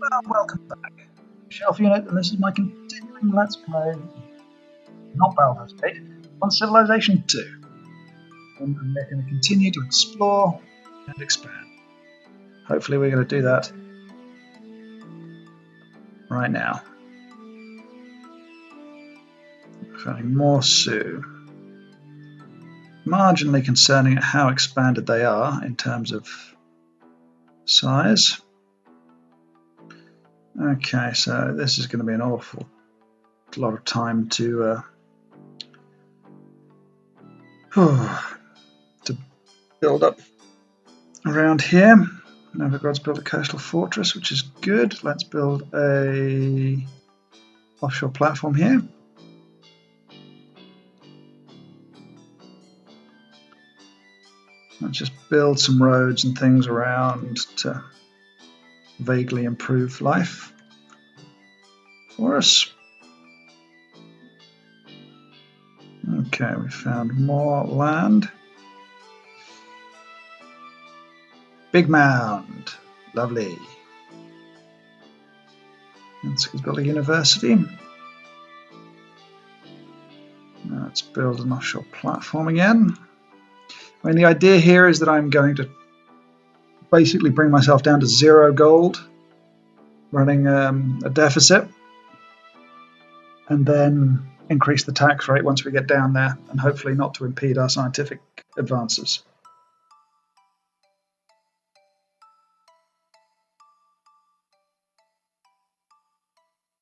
Well, welcome back, Shelf Unit, and this is my continuing Let's Play, not Baldur's Gate, on Civilization 2. And we're going to continue to explore and expand. Hopefully we're going to do that right now. Finding more Sioux. Marginally concerning at how expanded they are in terms of size. Okay, so this is going to be an awful lot of time to build up around here. Novigrad's built a coastal fortress, which is good. Let's build a offshore platform here. Let's just build some roads and things around to vaguely improve life for us. Okay, we found more land. Big mound, lovely. Let's build a university. Now let's build an offshore platform again. I mean, the idea here is that I'm going to basically bring myself down to 0 gold, running a deficit, and then increase the tax rate once we get down there, and hopefully not to impede our scientific advances.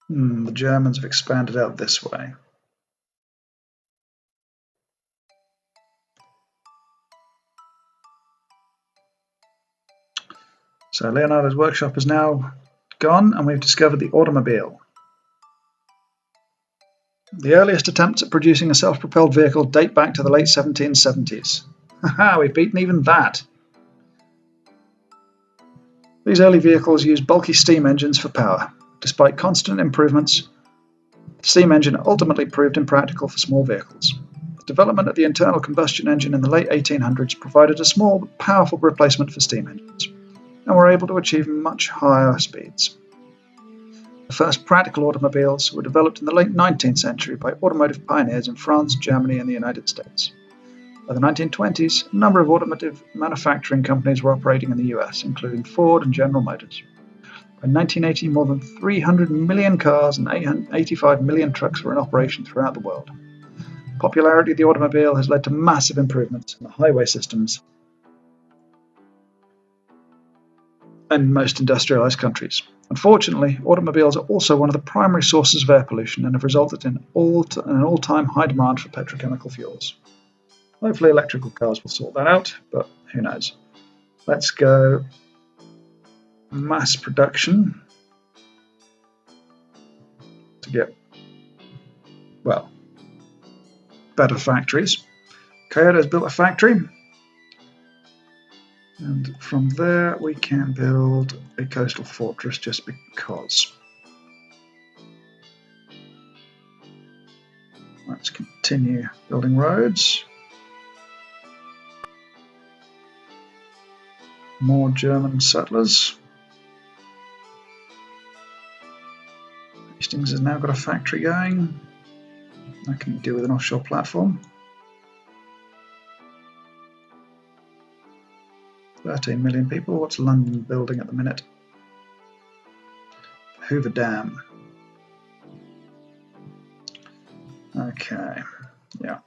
The Germans have expanded out this way. So Leonardo's workshop is now gone, and we've discovered the automobile. The earliest attempts at producing a self-propelled vehicle date back to the late 1770s. Haha, we've beaten even that. These early vehicles used bulky steam engines for power. Despite constant improvements, the steam engine ultimately proved impractical for small vehicles. The development of the internal combustion engine in the late 1800s provided a small but powerful replacement for steam engines, and were able to achieve much higher speeds. The first practical automobiles were developed in the late 19th century by automotive pioneers in France, Germany, and the United States. By the 1920s, a number of automotive manufacturing companies were operating in the US, including Ford and General Motors. By 1980, more than 300 million cars and 85 million trucks were in operation throughout the world. The popularity of the automobile has led to massive improvements in the highway systems in most industrialized countries. Unfortunately, automobiles are also one of the primary sources of air pollution and have resulted in an all-time high demand for petrochemical fuels. Hopefully electrical cars will sort that out, but who knows. Let's go mass production to get, well, better factories. Kyoto's built a factory, and from there we can build a coastal fortress just because. Let's continue building roads. More German settlers. Hastings has now got a factory going. I can do with an offshore platform. 13 million people. What's London building at the minute? Hoover Dam. Okay, yeah.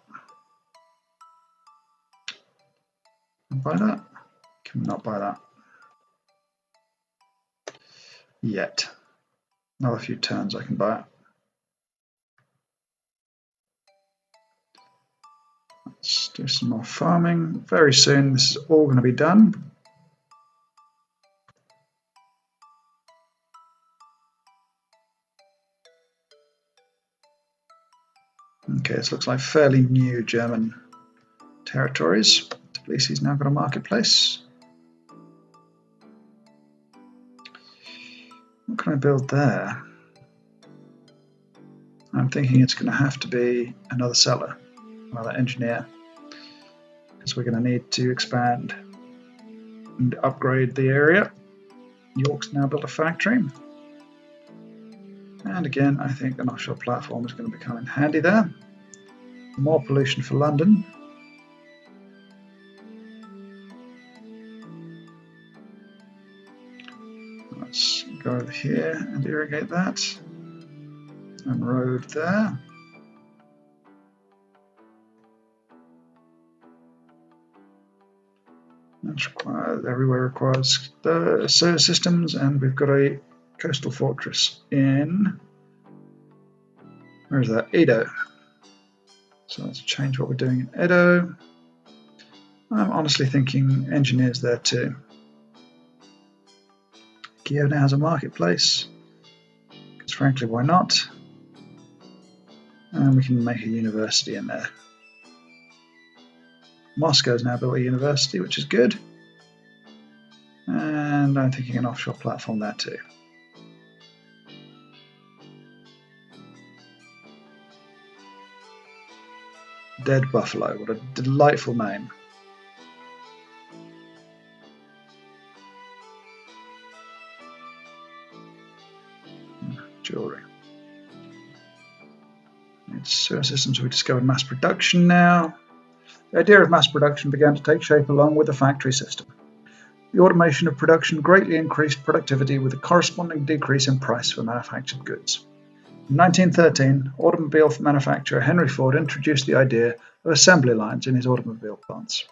Can I buy that? Cannot buy that. Yet. Another few turns I can buy it. Let's do some more farming. Very soon this is all going to be done. Okay, this looks like fairly new German territories. Tbilisi's now got a marketplace. What can I build there? I'm thinking it's going to have to be another seller, another engineer, because we're going to need to expand and upgrade the area. York's now built a factory. And again, I think an offshore platform is going to become in handy there. More pollution for London. Let's go over here and irrigate that. And road there. That's required, everywhere requires the sewer systems, and we've got a coastal fortress in, where is that? Edo. So let's change what we're doing in Edo. I'm honestly thinking engineers there too. Kiev now has a marketplace, because frankly, why not? And we can make a university in there. Moscow's now built a university, which is good. And I'm thinking an offshore platform there too. Dead Buffalo, what a delightful name. Jewelry. It's sewer systems. We discovered mass production now. The idea of mass production began to take shape along with the factory system. The automation of production greatly increased productivity with a corresponding decrease in price for manufactured goods. In 1913, automobile manufacturer Henry Ford introduced the idea of assembly lines in his automobile plants.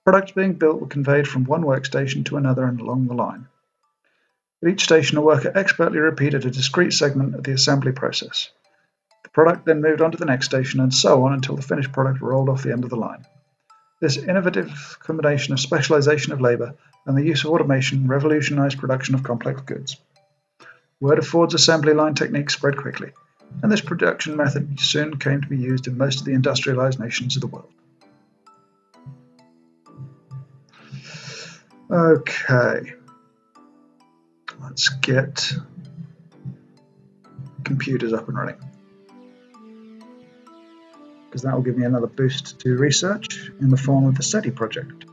Products being built were conveyed from one workstation to another and along the line. At each station, a worker expertly repeated a discrete segment of the assembly process. The product then moved on to the next station, and so on until the finished product rolled off the end of the line. This innovative combination of specialization of labor and the use of automation revolutionized production of complex goods. Word of Ford's assembly line technique spread quickly, and this production method soon came to be used in most of the industrialized nations of the world. Okay, let's get computers up and running, because that will give me another boost to research in the form of the SETI project.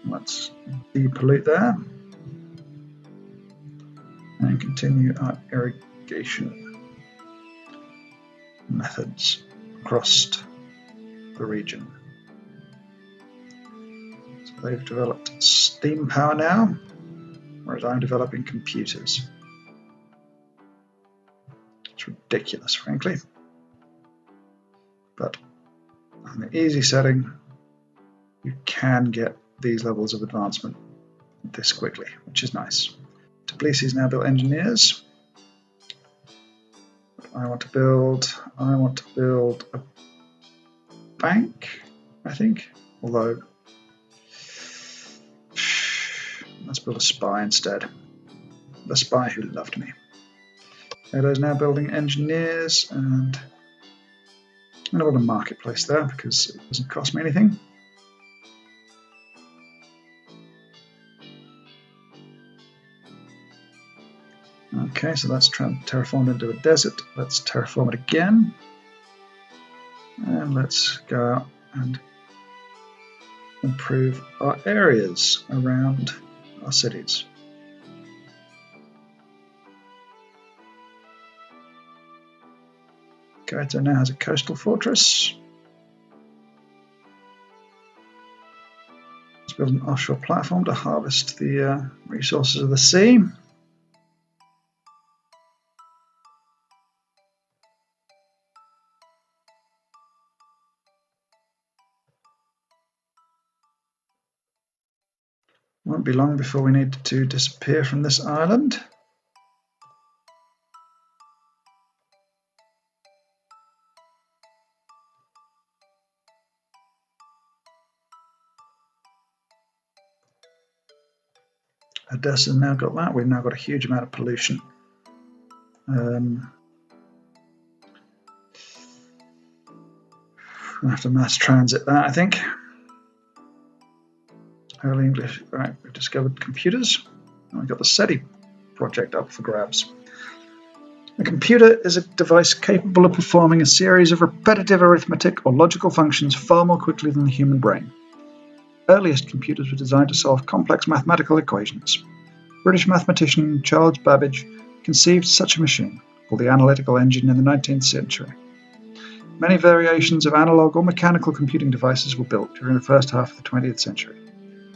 Let's depollute there and continue our irrigation methods across the region. So they've developed steam power now, whereas I'm developing computers. It's ridiculous, frankly. But on the easy setting, you can get these levels of advancement this quickly, which is nice. Tbilisi's now built engineers. I want to build a bank, I think. Although, let's build a spy instead. The spy who loved me. Edo's now building engineers, and I'm going to build a marketplace there because it doesn't cost me anything. Okay, so that's terraformed into a desert. Let's terraform it again. And let's go out and improve our areas around our cities. Kaito now has a coastal fortress. Let's build an offshore platform to harvest the resources of the sea. Won't be long before we need to disappear from this island. Odessa's now got that. We've now got a huge amount of pollution. We'll have to mass transit that, I think. Early English. Right, we've discovered computers. And we've got the SETI project up for grabs. A computer is a device capable of performing a series of repetitive arithmetic or logical functions far more quickly than the human brain. Earliest computers were designed to solve complex mathematical equations. British mathematician Charles Babbage conceived such a machine, called the analytical engine, in the 19th century. Many variations of analog or mechanical computing devices were built during the first half of the 20th century.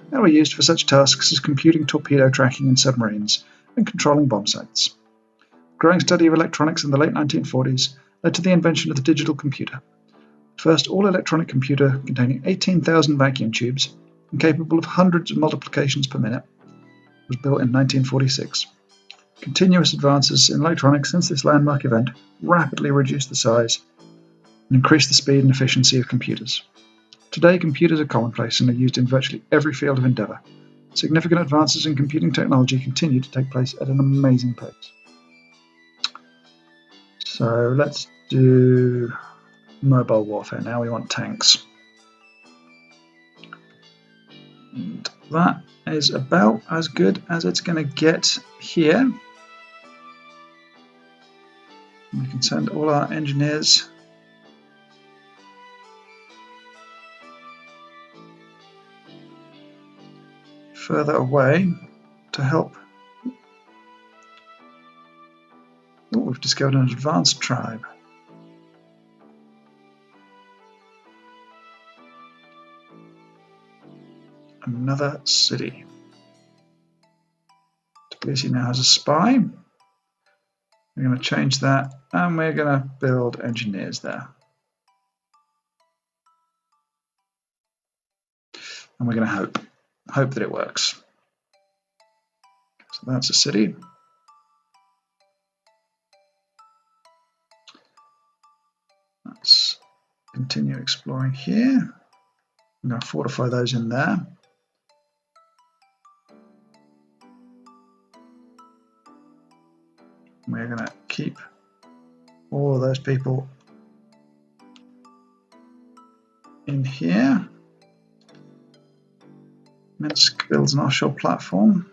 They were used for such tasks as computing torpedo tracking in submarines and controlling bomb sites. The growing study of electronics in the late 1940s led to the invention of the digital computer, the first all-electronic computer containing 18,000 vacuum tubes and capable of hundreds of multiplications per minute, was built in 1946. Continuous advances in electronics since this landmark event rapidly reduced the size and increased the speed and efficiency of computers. Today, computers are commonplace and are used in virtually every field of endeavour. Significant advances in computing technology continue to take place at an amazing pace. So let's do mobile warfare now. We want tanks. And that is about as good as it's going to get here. We can send all our engineers further away to help. Oh, we've discovered an advanced tribe. Another city. Tbilisi now has a spy. We're going to change that and we're going to build engineers there. And we're going to hope that it works. So that's a city. Let's continue exploring here. I'm going to fortify those in there. We're going to keep all of those people in here. Minsk builds an offshore platform.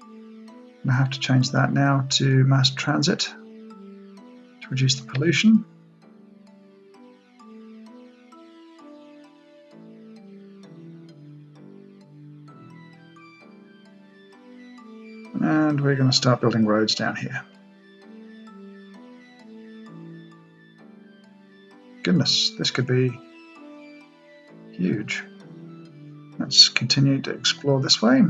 I'm going to have to change that now to mass transit to reduce the pollution. And we're going to start building roads down here. Goodness, this could be huge. Let's continue to explore this way.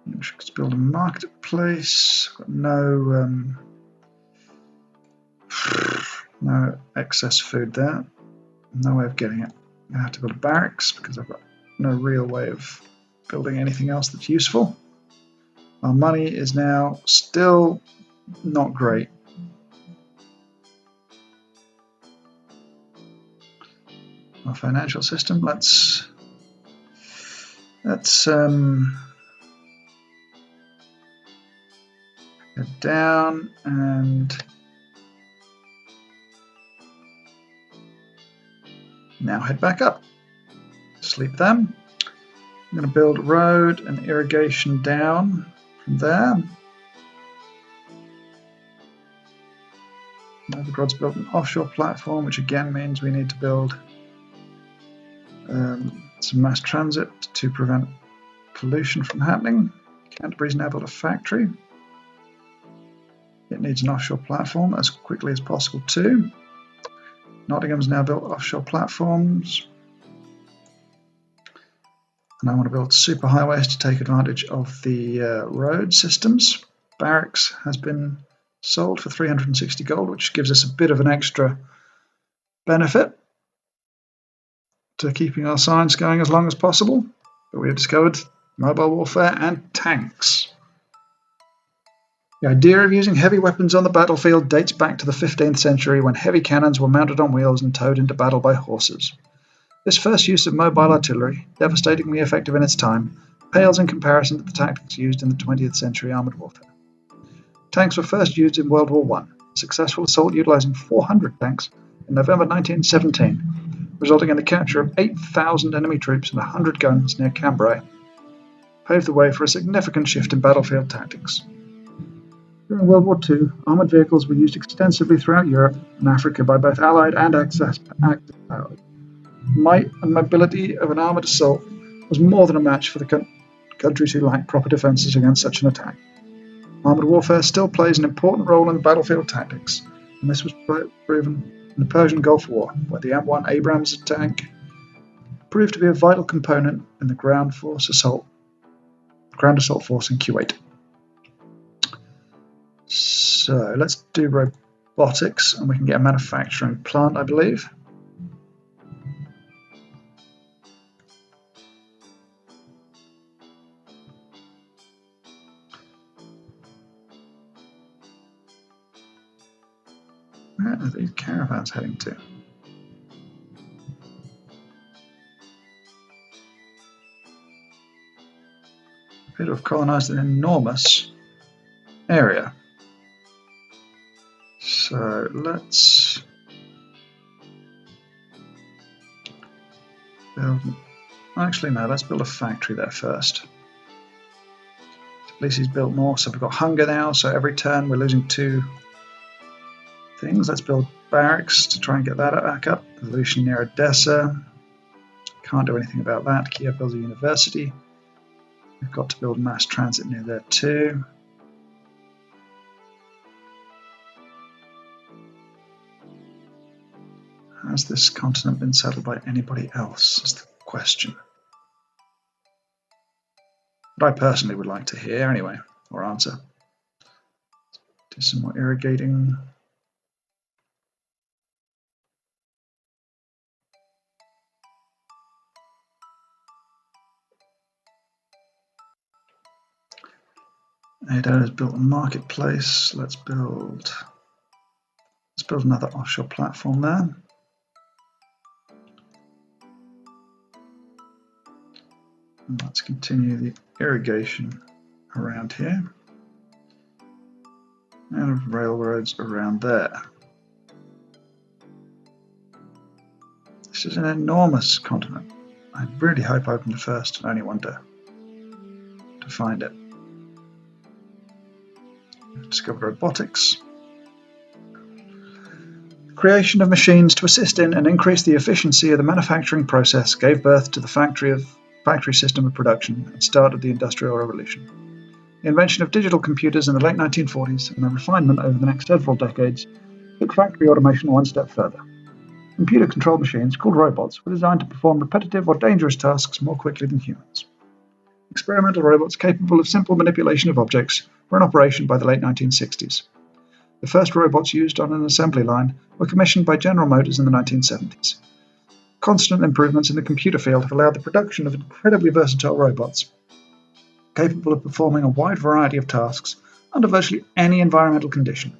Let's build a marketplace. Got no excess food there. No way of getting it. I'm going to have to build a barracks because I've got no real way of building anything else that's useful. Our money is now still not great. Our financial system, let's head down and now head back up. Sleep them. I'm going to build a road and irrigation down from there. Novgorod's built an offshore platform, which again means we need to build some mass transit to prevent pollution from happening. Canterbury's now built a factory. It needs an offshore platform as quickly as possible too. Nottingham's now built offshore platforms. And I want to build superhighways to take advantage of the road systems. Barracks has been sold for 360 gold, which gives us a bit of an extra benefit to keeping our science going as long as possible. But we have discovered mobile warfare and tanks. The idea of using heavy weapons on the battlefield dates back to the 15th century when heavy cannons were mounted on wheels and towed into battle by horses. This first use of mobile artillery, devastatingly effective in its time, pales in comparison to the tactics used in the 20th century armoured warfare. Tanks were first used in World War I, a successful assault utilising 400 tanks in November 1917, resulting in the capture of 8,000 enemy troops and 100 guns near Cambrai, paved the way for a significant shift in battlefield tactics. During World War II, armoured vehicles were used extensively throughout Europe and Africa by both Allied and Axis powers. Might and mobility of an armoured assault was more than a match for the countries who lack proper defences against such an attack. Armoured warfare still plays an important role in battlefield tactics, and this was proven in the Persian Gulf War, where the M1 Abrams tank proved to be a vital component in the ground assault force in Kuwait. So let's do robotics, and we can get a manufacturing plant, I believe. Where are these caravans heading to? Appear to have colonised an enormous area. So let's build. Actually, no, let's build a factory there first. At least he's built more, so we've got hunger now, so every turn we're losing 2 things. Let's build barracks to try and get that back up. Pollution near Odessa. Can't do anything about that. Kiev builds a university. We've got to build mass transit near there too. Has this continent been settled by anybody else, is the question. But I personally would like to hear anyway, or answer. Do some more irrigating. Ada has built a marketplace. Let's build another offshore platform there. And let's continue the irrigation around here. And railroads around there. This is an enormous continent. I really hope I'm the first and only one to find it. We've discovered robotics. Creation of machines to assist in and increase the efficiency of the manufacturing process gave birth to the factory system of production and started the Industrial Revolution. The invention of digital computers in the late 1940s and their refinement over the next several decades took factory automation one step further. Computer-controlled machines, called robots, were designed to perform repetitive or dangerous tasks more quickly than humans. Experimental robots capable of simple manipulation of objects were in operation by the late 1960s. The first robots used on an assembly line were commissioned by General Motors in the 1970s. Constant improvements in the computer field have allowed the production of incredibly versatile robots, capable of performing a wide variety of tasks under virtually any environmental condition.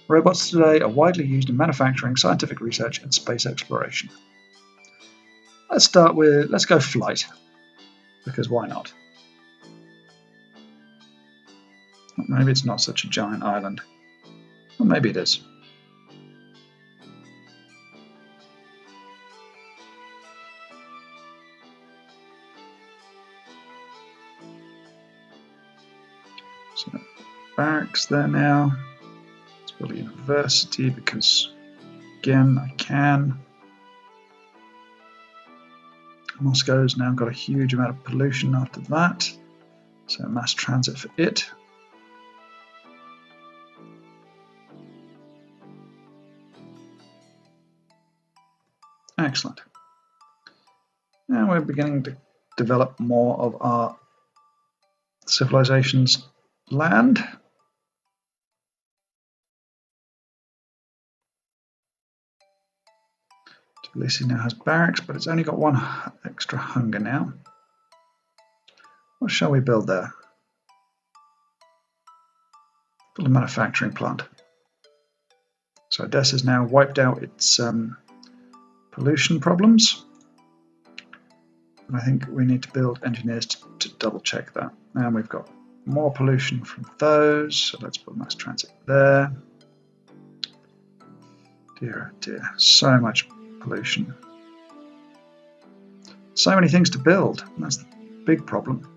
Robots today are widely used in manufacturing, scientific research, and space exploration. Let's go flight, because why not? Maybe it's not such a giant island. Or maybe it is. So, barracks there now. Let's build a university because, again, I can. Moscow's now got a huge amount of pollution after that. So, mass transit for it. Excellent. Now we're beginning to develop more of our civilization's land. Tbilisi now has barracks, but it's only got 1 extra hunger now. What shall we build there? Build a manufacturing plant. So Odessa's now wiped out its pollution problems. And I think we need to build engineers to double check that. And we've got more pollution from those, so let's put mass transit there. Dear, dear, so much pollution. So many things to build, and that's the big problem.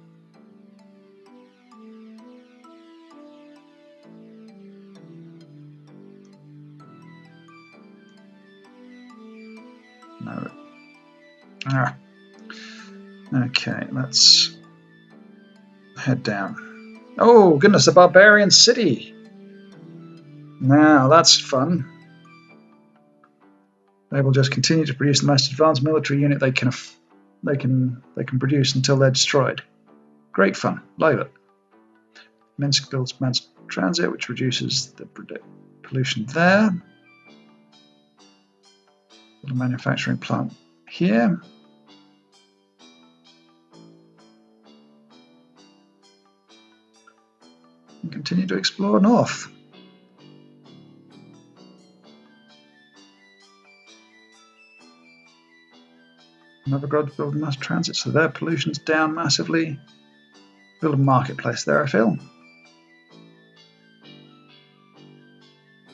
No. Okay, let's Head down. Oh, goodness, a barbarian city. Now, that's fun. They will just continue to produce the most advanced military unit they can produce until they're destroyed. Great fun. Love it. Minsk builds mass transit, which reduces the pollution there. Build a manufacturing plant here. And continue to explore north. Novograd's building mass transit, so their pollution's down massively. Build a marketplace there, I feel.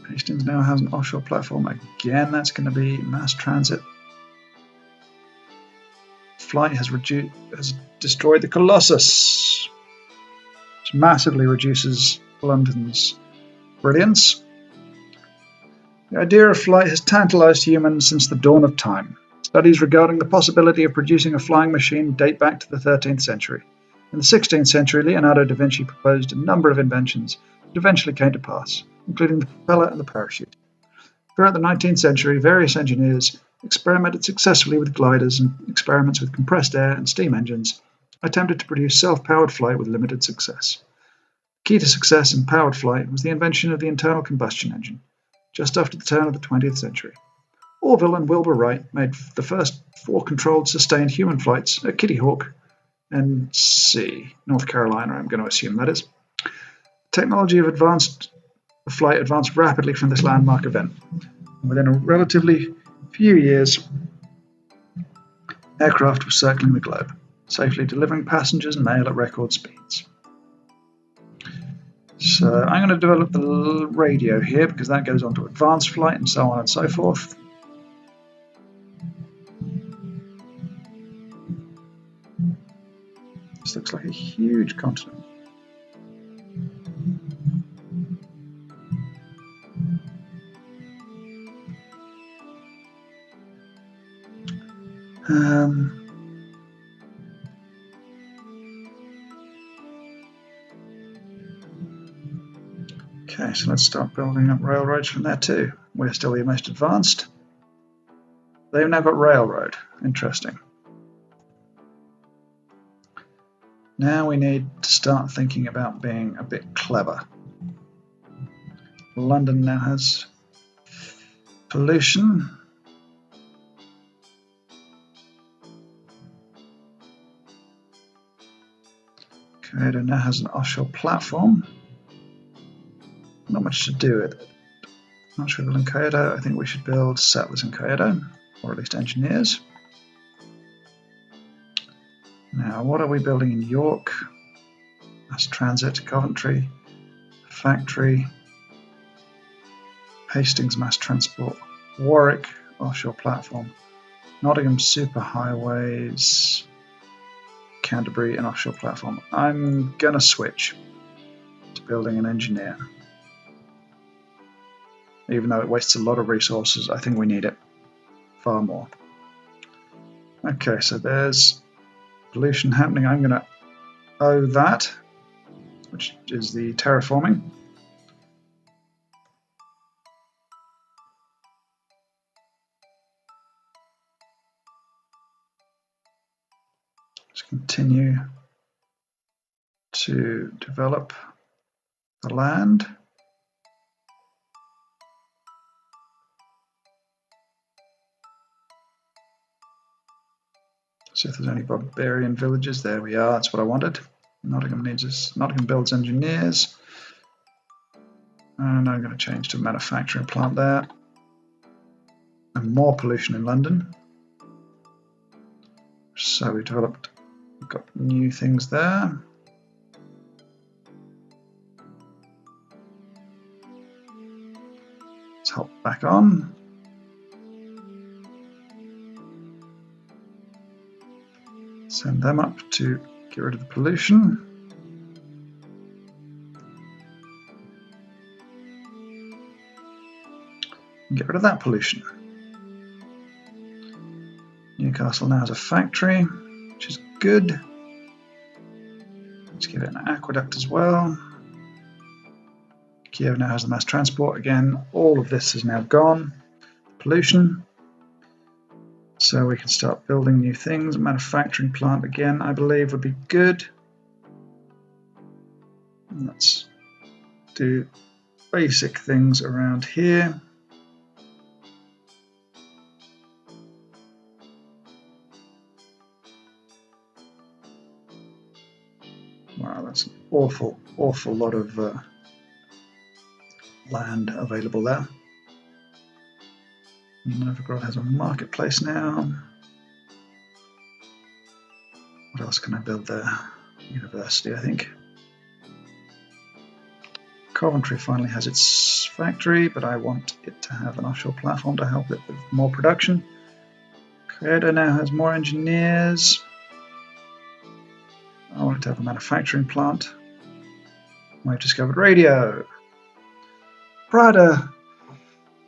Hastings now has an offshore platform. Again, that's going to be mass transit. Flight has destroyed the Colossus, which massively reduces London's brilliance. The idea of flight has tantalized humans since the dawn of time. Studies regarding the possibility of producing a flying machine date back to the 13th century. In the 16th century, Leonardo da Vinci proposed a number of inventions that eventually came to pass, including the propeller and the parachute. Throughout the 19th century, various engineers experimented successfully with gliders, and experiments with compressed air and steam engines attempted to produce self-powered flight with limited success. The key to success in powered flight was the invention of the internal combustion engine, just after the turn of the 20th century. Orville and Wilbur Wright made the first 4 controlled sustained human flights at Kitty Hawk, NC, North Carolina, I'm going to assume that is. Technology of flight advanced rapidly from this landmark event. Within a relatively few years, aircraft were circling the globe, safely delivering passengers and mail at record speeds. So I'm going to develop the radio here because that goes on to advanced flight and so on and so forth. This looks like a huge continent. Okay, so let's start building up railroads from there too. We're still the most advanced. They've now got railroad. Interesting. Now we need to start thinking about being a bit clever. London now has pollution. Kyoto now has an offshore platform. Not much to do with it. Not sure we build in Kyoto. I think we should build settlers in Kyoto, or at least engineers. Now, what are we building in York? Mass transit, Coventry, factory, Hastings mass transport, Warwick offshore platform, Nottingham superhighways, Canterbury an offshore platform. I'm gonna switch to building an engineer. Even though it wastes a lot of resources, I think we need it far more. Okay, so there's pollution happening. I'm going to owe that, which is the terraforming. Let's continue to develop the land. See if there's any barbarian villages. There we are. That's what I wanted. Nottingham builds engineers. And I'm going to change to a manufacturing plant there. And more pollution in London. So we've got new things there. Let's hop back on. Send them up to get rid of the pollution. And get rid of that pollution. Newcastle now has a factory, which is good. Let's give it an aqueduct as well. Kiev now has the mass transport again. All of this is now gone. Pollution. So we can start building new things. A manufacturing plant again, I believe, would be good. Let's do basic things around here. Wow, that's an awful lot of land available there. Novgorod has a marketplace now. What else can I build there? University, I think. Coventry finally has its factory, but I want it to have an offshore platform to help it with more production. Kyoto now has more engineers. I want it to have a manufacturing plant. We've discovered radio. Prior to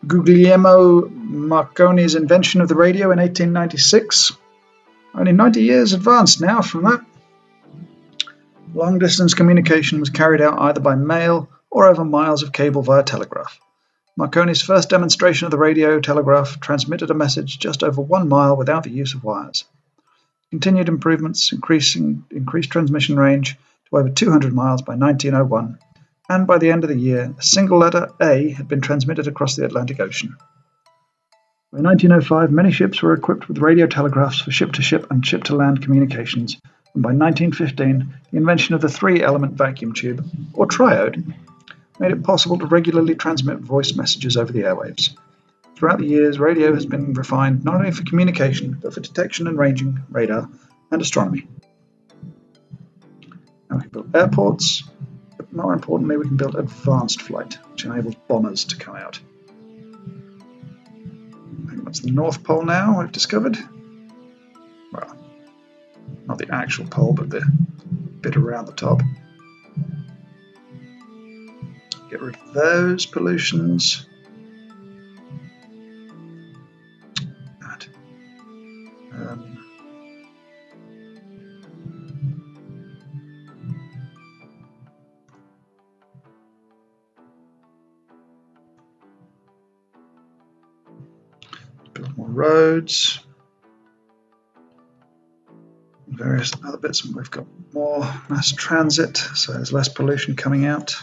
Guglielmo Marconi's invention of the radio in 1896, only 90 years advanced now from that, long-distance communication was carried out either by mail or over miles of cable via telegraph. Marconi's first demonstration of the radio telegraph transmitted a message just over 1 mile without the use of wires. Continued improvements increased transmission range to over 200 miles by 1901, and by the end of the year, a single letter A had been transmitted across the Atlantic Ocean. By 1905, many ships were equipped with radio telegraphs for ship-to-ship and ship-to-land communications, and by 1915, the invention of the 3-element vacuum tube, or triode, made it possible to regularly transmit voice messages over the airwaves. Throughout the years, radio has been refined not only for communication, but for detection and ranging, radar, and astronomy. Now we can build airports, but more importantly, we can build advanced flight, which enables bombers to come out. I think that's the North Pole now, I've discovered. Well, not the actual pole, but the bit around the top. Get rid of those pollutions. Build more roads. Various other bits. We've got more mass transit, so there's less pollution coming out,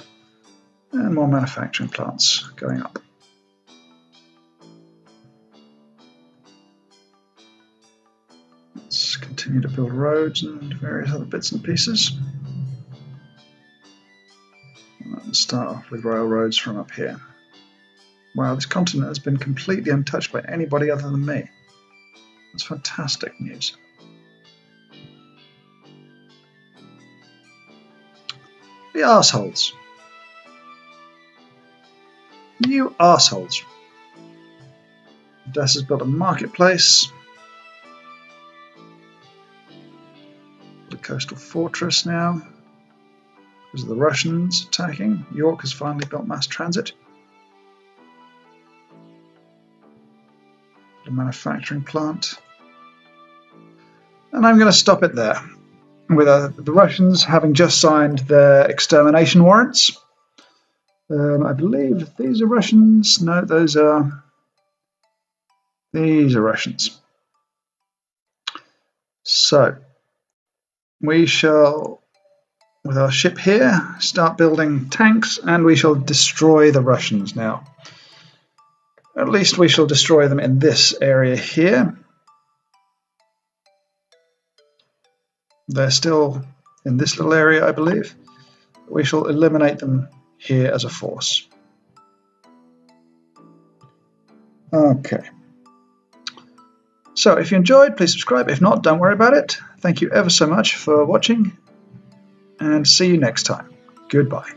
and more manufacturing plants going up. Let's continue to build roads and various other bits and pieces. Let's start off with railroads from up here. Wow, this continent has been completely untouched by anybody other than me. That's fantastic news. The arseholes. You arseholes. Das has built a marketplace. The coastal fortress now. Because of the Russians attacking. York has finally built mass transit. The manufacturing plant. And I'm going to stop it there. With the Russians having just signed their extermination warrants. I believe these are Russians. No, these are Russians. So we shall, with our ship here, start building tanks, and we shall destroy the Russians now. At least we shall destroy them in this area here. They're still in this little area, I believe. We shall eliminate them here as a force. Okay. So if you enjoyed, please subscribe. If not, don't worry about it. Thank you ever so much for watching, and see you next time. Goodbye.